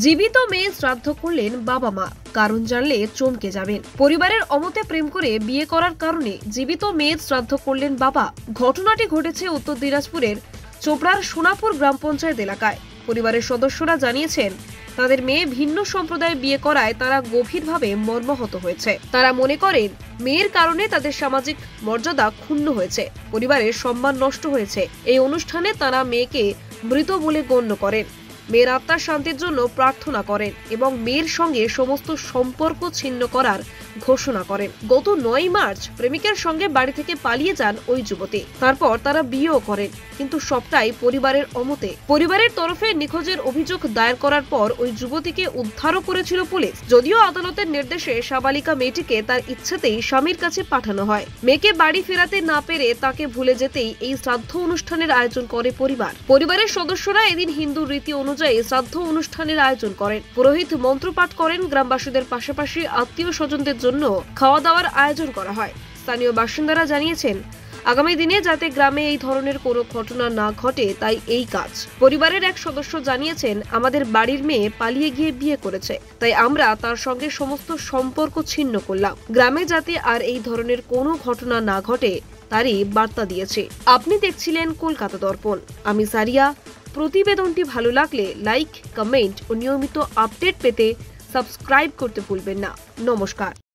জীবিত মেয়ে শ্রাদ্ধ করলেন বাবা মা, কারণ জানলে চমকে যাবেন। পরিবারের অমতে প্রেম করে বিয়ে করার কারণে জীবিত মেয়ের শ্রাদ্ধ করলেন বাবা। ঘটনাটি ঘটেছে উত্তর দিনাজপুরের চোপড়ার সোনাপুর গ্রাম পঞ্চায়েত এলাকায়। পরিবারের সদস্যরা জানিয়েছেন, তাদের মেয়ে ভিন্ন সম্প্রদায়ে বিয়ে করায় তারা গভীরভাবে মর্মাহত হয়েছে। তারা মনে করেন মেয়ের কারণে তাদের সামাজিক মর্যাদা ক্ষুণ্ণ হয়েছে, পরিবারের সম্মান নষ্ট হয়েছে। এই অনুষ্ঠানে তারা মেয়েকে মৃত বলে গণ্য করেন, মেয়ের আত্মার শান্তির জন্য প্রার্থনা করেন এবং মেয়ের সঙ্গে সমস্ত সম্পর্ক ছিন্ন করার ঘোষণা করেন। গত 9 মার্চ প্রেমিকের সঙ্গে বাড়ি থেকে পালিয়ে যান ওই যুবতী। তারপর তারা বিয়েও করেন, কিন্তু সবটাই পরিবারের অমতে। পরিবারের তরফে নিখোঁজের অভিযোগ দায়ের করার পর ওই যুবতীকে উদ্ধারও করেছিল পুলিশ। যদিও আদালতের নির্দেশে সাবালিকা মেয়েটিকে তার ইচ্ছেতেই স্বামীর কাছে পাঠানো হয়। মেয়েকে বাড়ি ফেরাতে না পেরে তাকে ভুলে যেতেই এই শ্রাদ্ধ অনুষ্ঠানের আয়োজন করে পরিবার। পরিবারের সদস্যরা এদিন হিন্দু রীতি অনুযায়ী শ্রাদ্ধ অনুষ্ঠানের আয়োজন করেন। পুরোহিত মন্ত্রপাঠ করেন। গ্রামবাসীদের পাশাপাশি আত্মীয় স্বজনদের জন্য খাওয়া দাওয়ার আয়োজন করা হয়। স্থানীয় বাসিন্দারা জানিয়েছেন, আগামী দিনে যাতে গ্রামে এই ধরনের কোনো ঘটনা না ঘটে তাই এই কাজ। পরিবারের এক সদস্য জানিয়েছেন, আমাদের বাড়ির মেয়ে পালিয়ে গিয়ে বিয়ে করেছে, তাই আমরা তার সঙ্গে সমস্ত সম্পর্ক ছিন্ন করলাম। গ্রামে যাতে আর এই ধরনের কোনো ঘটনা না ঘটে তারই বার্তা দিয়েছে। আপনি দেখছিলেন কলকাতা দর্পণ, আমি সারিয়া। প্রতিবেদনটি ভালো লাগলে লাইক, কমেন্ট ও নিয়মিত আপডেট পেতে সাবস্ক্রাইব করতে ভুলবেন না। নমস্কার।